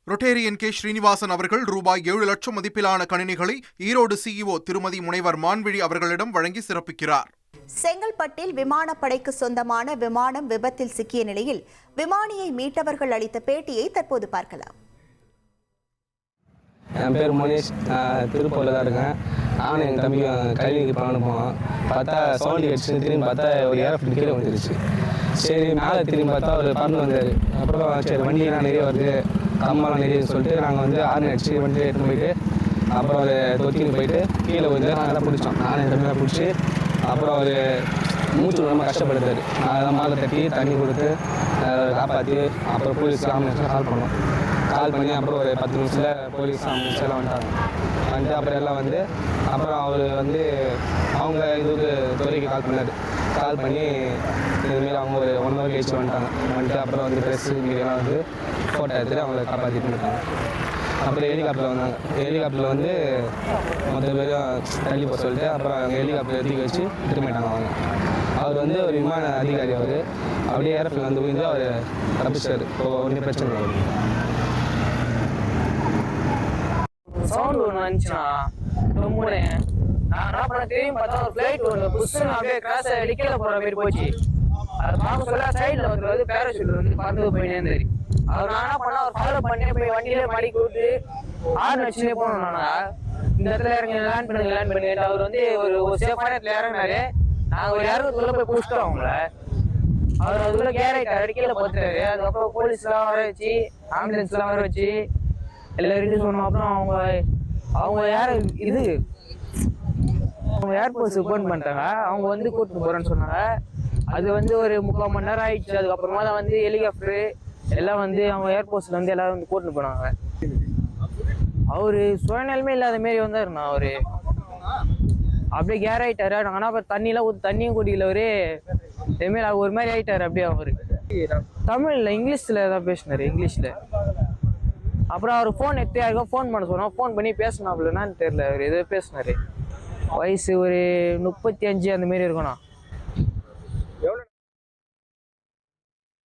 Rotarian K Srinivasan அவர்கள் ரூபாய் 7 லட்சம் மதிப்பிலான கணினிகளை ஈரோடு சிஇஓ திருமதி முனைவர் மான்விழி அவர்களிடம் வழங்கி சிறப்பிக்கிறார். செங்கல்பட்டில் விமானப்படைக்கு சொந்தமான விமானம் விபத்தில் சிக்கிய நிலையில் விமானியை மீட்டவர்கள் அளித்த பேட்டியை தற்போது பார்க்கலாம். என் பேர் மணிஷ், திருப்பூரில் தான் இருக்கேன். நானும் எங்கள் தம்பி கல்விக்கு பணம் போனோம். பார்த்தா சவுண்ட் அடிச்சு திரும்பி பார்த்தா ஒரு ஏரோப்ளேன் கீழே வந்துருச்சு. சரி மேலே திரும்பி பார்த்தா ஒரு பறந்து வந்தார். அப்புறம் சரி வண்டியெல்லாம் நிறைய வருது, கம்பெல்லாம் நிறையன்னு சொல்லிட்டு நாங்கள் வந்து ஆர்ன் அடிச்சு வண்டியை எடுத்துன்னு போயிட்டு அப்புறம் ஒரு தொத்தின்னு போயிட்டு கீழே வந்து நாங்கள் பிடிச்சோம். நானும் என் தம்பியாக பிடிச்சி அப்புறம் ஒரு மூச்சு ரொம்ப கஷ்டப்படுத்தார். அதெல்லாம் மேலே தட்டி தண்ணி கொடுத்து காப்பாற்றி அப்புறம் போலீஸ் ஆம்புலன்ஸ்லாம் கால் பண்ணோம். கால் பண்ணி அப்புறம் ஒரு 10 நிமிஷத்தில் போலீஸ் ஆம்புலன்ஸ் எல்லாம் வந்துட்டு அப்புறம் எல்லாம் வந்து அப்புறம் அவர் வந்து அவங்க இதுக்கு துறைக்கு கால் பண்ணார். கால் பண்ணி இதுமாரி அவங்க ஒரு 1 hour கழிச்சு வந்துட்டு அப்புறம் வந்து ப்ரெஸ்ஸு மீடியெல்லாம் வந்து ஃபோட்டோ எடுத்துகிட்டு அவங்கள காப்பாற்றிட்டு வந்துட்டாங்க. அப்புறம் ஹெலிகாப்டரில் வந்தாங்க. ஹெலிகாப்டரில் வந்து மொத்த பேரும் தள்ளி போக சொல்லிட்டு அப்புறம் ஹெலிகாப்டர் எடுத்து வச்சு எடுத்து போயிட்டாங்க. அவர் வந்து ஒரு விமான அதிகாரி. அவர் அப்படியே ஏரோப்ளேன் வந்து விழுந்து அவர் தப்பிச்சார். இப்போ ஒன்றும் பிரச்சனை இல்லை. சவுண்ட் ஒன்று வந்துச்சுன்னா நான் என்ன பண்ண தெரியும் பார்த்தா ஒரு ஃப்ளைட் ஒன்று புஷ்ஷுன்னு அப்படியே கிராஸ் அடிக்கல போகிற மாதிரி போச்சு. அதை பார்க்க சொல்ல சைடில் வந்து பேராஷூட் வந்து பறந்து போயினே இருந்தாரு. அவர் நான் என்ன பண்ண அவர் ஃபாலோ பண்ணி போய் வண்டியிலே மடிக்கி விட்டு ஆறு வச்சுனே போனோம். நாங்கள் இந்த இடத்துல இறங்கி லேண்ட் பண்ணிட்டு அவர் வந்து ஒரு சேஃபான இடத்துல இறங்கினாரு. நாங்கள் ஒரு இடத்துக்குள்ளே போய் பிடிச்சிட்டோம் அவங்கள. அவர் அதுக்குள்ளே கேரட் அடிக்கல பார்த்துட்டாரு. அதுக்கப்புறம் போலீஸ்லாம் வர வச்சு ஆம்புலன்ஸ்லாம் வர வச்சு எல்லார்கிட்டையும் சொன்னோம். அப்புறம் அவங்க ஏர்போர்ட்ஸுக்கு ஃபோன் பண்ணிட்டாங்க. அவங்க வந்து கூட்டிட்டு போகிறேன்னு சொன்னாங்க. அது வந்து ஒரு 3/4 மணி நேரம் ஆயிடுச்சு. அதுக்கப்புறமா தான் வந்து ஹெலிகாப்டரு எல்லாம் வந்து அவங்க ஏர்போர்ட்ஸில் வந்து எல்லாரும் வந்து கூட்டிட்டு போனாங்க. அவர் சுயநலமே இல்லாத மாரி வந்தாருண்ணா. அவர் அப்படியே கேர் ஆகிட்டாரு. நாங்கள் ஆனால் தண்ணியெலாம் தண்ணியும் குடிக்கல. அவரு இதுமாரி ஒரு மாதிரி ஆகிட்டார். அப்படியே அவர் தமிழில் இங்கிலீஷில் தான் பேசினார், இங்கிலீஷில். அப்புறம் அவர் ஃபோன் எடுத்து யாருக்கோ ஃபோன் பண்ண சொன்னோம். ஃபோன் பண்ணி பேசினாப்புலன்னு தெரியல. அவர் எதோ பேசினார். வயசு ஒரு 35 அந்த மாரி இருக்கணும்.